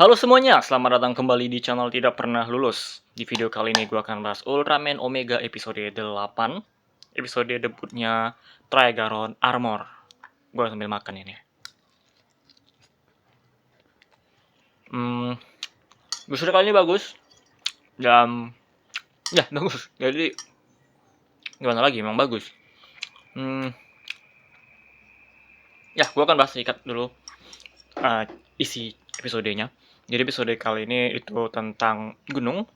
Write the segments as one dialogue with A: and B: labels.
A: Halo semuanya, selamat datang kembali di channel Tidak Pernah Lulus. Di video kali ini gue akan bahas Ultraman Omega episode 8, episode debutnya Trigaron Armor. Gue sambil makan ini. Episode kali ini bagus. Dan ya bagus. Jadi gimana lagi, memang bagus. Ya, gue akan bahas sedikit dulu isi episodenya. Jadi episode kali ini itu tentang gunung.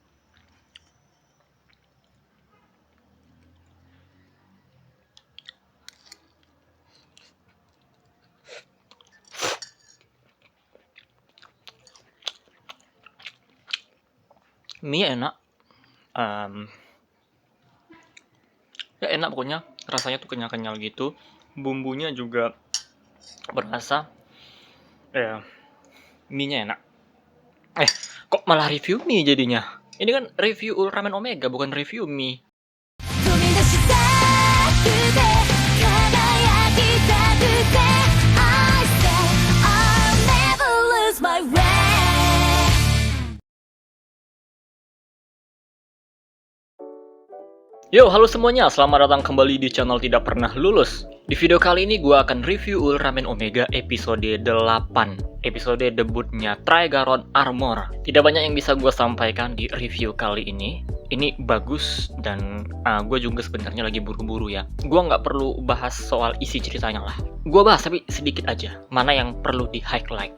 A: Mie enak. Ya enak pokoknya. Rasanya tuh kenyal-kenyal gitu. Bumbunya juga berasa. Ya, mie-nya enak. Kok malah review mie jadinya? Ini kan review Ultraman Omega, bukan review mie. Yo, halo semuanya, selamat datang kembali di channel Tidak Pernah Lulus. Di video kali ini gue akan review Ultraman Omega episode 8, episode debutnya Trigaron Armor. Tidak banyak yang bisa gue sampaikan di review kali ini. Ini bagus dan gue juga sebenarnya lagi buru-buru ya. Gue nggak perlu bahas soal isi ceritanya lah. Gue bahas tapi sedikit aja, mana yang perlu di-highlight.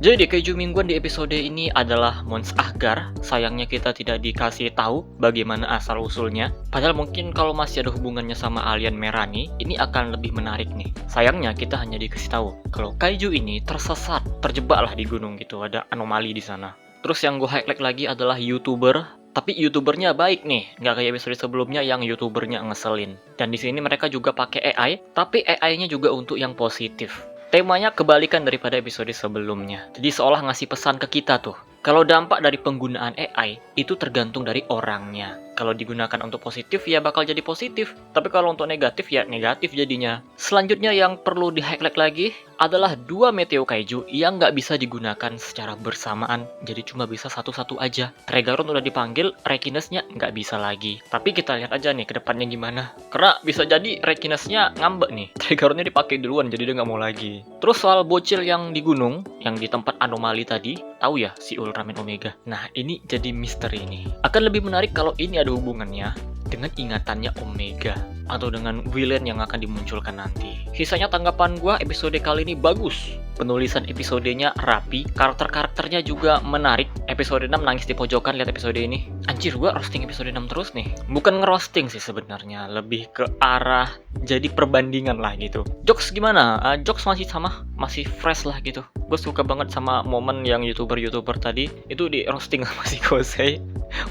A: Jadi keju mingguan di episode ini adalah Mons Ahgar. Sayangnya kita tidak dikasih tahu bagaimana asal-usulnya. Padahal mungkin kalau masih ada hubungannya sama alien merah nih, ini akan lebih menarik nih. Sayangnya kita hanya dikasih tahu kalau kaiju ini tersesat, terjebaklah di gunung gitu, ada anomali di sana. Terus yang gue highlight lagi adalah YouTuber, tapi YouTubernya baik nih, nggak kayak episode sebelumnya yang YouTubernya ngeselin. Dan di sini mereka juga pakai AI, tapi AI-nya juga untuk yang positif. Temanya kebalikan daripada episode sebelumnya. Jadi seolah ngasih pesan ke kita tuh. Kalau dampak dari penggunaan AI, itu tergantung dari orangnya. Kalau digunakan untuk positif, ya bakal jadi positif. Tapi kalau untuk negatif, ya negatif jadinya. Selanjutnya yang perlu di-highlight lagi adalah dua Meteo Kaiju yang nggak bisa digunakan secara bersamaan. Jadi cuma bisa satu-satu aja. Trigaron udah dipanggil, Rekinesnya nggak bisa lagi. Tapi kita lihat aja nih ke depannya gimana. Karena bisa jadi Rekinesnya ngambek nih. Trigaronnya dipakai duluan, jadi dia nggak mau lagi. Terus soal bocil yang di gunung, yang di tempat anomali tadi, tahu ya si Ultraman Omega. Nah ini jadi misteri ini. Akan lebih menarik kalau ini ada hubungannya dengan ingatannya Omega atau dengan villain yang akan dimunculkan nanti. Sisanya tanggapan gua episode kali ini bagus. Penulisan episodenya rapi, karakter-karakternya juga menarik. Episode 6 nangis di pojokan, lihat episode ini. Anjir, gua roasting episode 6 terus nih. Bukan ngerosting sih sebenarnya, lebih ke arah jadi perbandingan lah gitu. Jokes gimana? Jokes masih sama, masih fresh lah gitu. Gue suka banget sama momen yang YouTuber tadi itu di roasting sama si Kosei.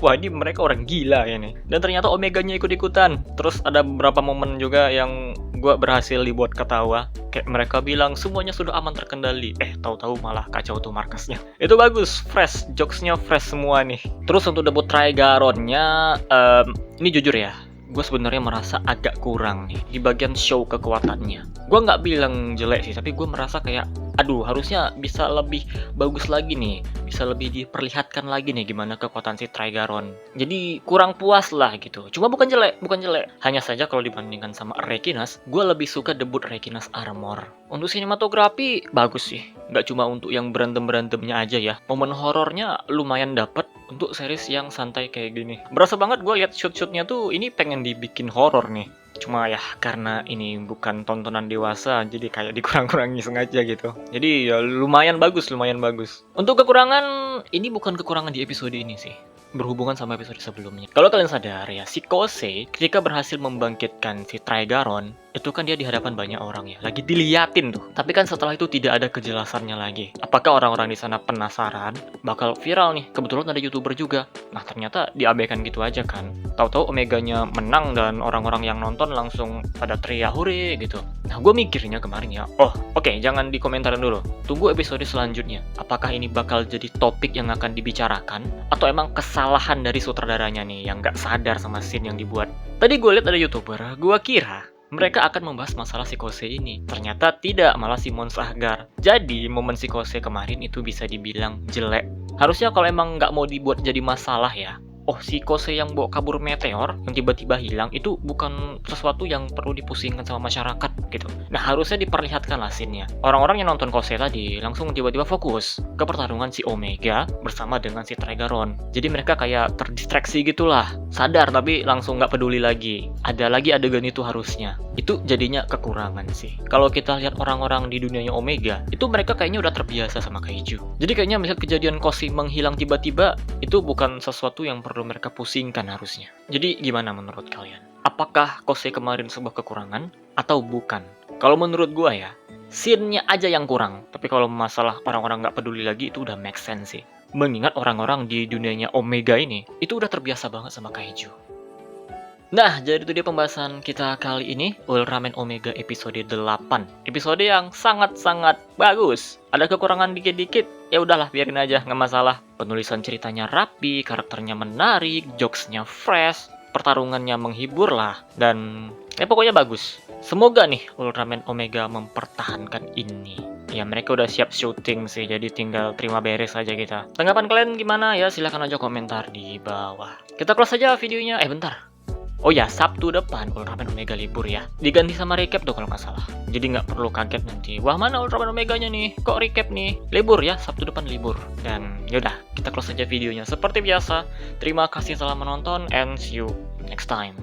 A: Wah, ini mereka orang gila ya nih. Dan ternyata Omeganya ikut-ikutan. Terus ada beberapa momen juga yang gue berhasil dibuat ketawa. Kayak mereka bilang semuanya sudah aman terkendali. Tahu-tahu malah kacau tuh markasnya. Itu bagus, fresh, jokesnya fresh semua nih. Terus untuk debut Trigaronnya, ini jujur ya, gue sebenarnya merasa agak kurang nih di bagian show kekuatannya. Gue nggak bilang jelek sih, tapi gue merasa kayak, aduh harusnya bisa lebih bagus lagi nih, bisa lebih diperlihatkan lagi nih gimana kekuatan si Trigaron. Jadi kurang puas lah gitu. Cuma bukan jelek. Hanya saja kalau dibandingkan sama Rekinas, gue lebih suka debut Rekinas Armor. Untuk sinematografi bagus sih, nggak cuma untuk yang berantem-berantemnya aja ya. Momen horornya lumayan dapet untuk series yang santai kayak gini. Berasa banget gue lihat shoot-shootnya tuh ini pengen dibikin horor nih. Cuma ya karena ini bukan tontonan dewasa, jadi kayak dikurang-kurangi sengaja gitu. Jadi ya lumayan bagus. Untuk kekurangan, ini bukan kekurangan di episode ini sih, berhubungan sama episode sebelumnya. Kalau kalian sadar ya, si Kosei ketika berhasil membangkitkan si Trigaron, itu kan dia di hadapan banyak orang ya, lagi diliatin tuh. Tapi kan setelah itu tidak ada kejelasannya lagi. Apakah orang-orang di sana penasaran, bakal viral nih? Kebetulan ada YouTuber juga. Nah ternyata diabaikan gitu aja kan. Tahu-tahu Omeganya menang dan orang-orang yang nonton langsung pada teriak hore gitu. Nah gue mikirnya kemarin ya, oke, jangan dikomentarin dulu. Tunggu episode selanjutnya. Apakah ini bakal jadi topik yang akan dibicarakan? Atau emang kesalahan dari sutradaranya nih yang gak sadar sama scene yang dibuat? Tadi gue lihat ada YouTuber, gue kira mereka akan membahas masalah si Kose ini. Ternyata tidak, malah si Mons Ahgar. Jadi, momen si Kose kemarin itu bisa dibilang jelek. Harusnya kalau emang nggak mau dibuat jadi masalah ya, oh si Kose yang bawa kabur meteor yang tiba-tiba hilang itu bukan sesuatu yang perlu dipusingkan sama masyarakat gitu. Nah harusnya diperlihatkan lah scene-nya. Orang-orang yang nonton Kose tadi langsung tiba-tiba fokus ke pertarungan si Omega bersama dengan si Trigaron. Jadi mereka kayak terdistraksi gitulah. Sadar tapi langsung nggak peduli lagi. Ada lagi adegan itu harusnya. Itu jadinya kekurangan sih. Kalau kita lihat orang-orang di dunianya Omega, itu mereka kayaknya udah terbiasa sama kaiju. Jadi kayaknya melihat kejadian Kose menghilang tiba-tiba itu bukan sesuatu yang perlu mereka pusingkan harusnya. Jadi gimana menurut kalian? Apakah Kose kemarin sebuah kekurangan atau bukan? Kalau menurut gua ya, scene-nya aja yang kurang. Tapi kalau masalah orang-orang nggak peduli lagi itu udah make sense sih. Mengingat orang-orang di dunianya Omega ini itu udah terbiasa banget sama kaiju. Nah, jadi itu dia pembahasan kita kali ini, Ultraman Omega episode 8. Episode yang sangat-sangat bagus. Ada kekurangan dikit-dikit, ya udahlah biarin aja, nggak masalah. Penulisan ceritanya rapi, karakternya menarik, jokesnya fresh, pertarungannya menghibur lah, dan ya pokoknya bagus. Semoga nih Ultraman Omega mempertahankan ini. Ya mereka udah siap syuting sih, jadi tinggal terima beres aja kita. Tanggapan kalian gimana ya? Silahkan aja komentar di bawah. Kita close aja videonya. Bentar. Oh ya, Sabtu depan Ultraman Omega libur ya. Diganti sama recap tuh kalau nggak salah. Jadi nggak perlu kaget nanti. Wah, mana Ultraman Omeganya nih? Kok recap nih? Libur ya, Sabtu depan libur. Dan yaudah, kita close aja videonya. Seperti biasa, terima kasih telah menonton and see you next time.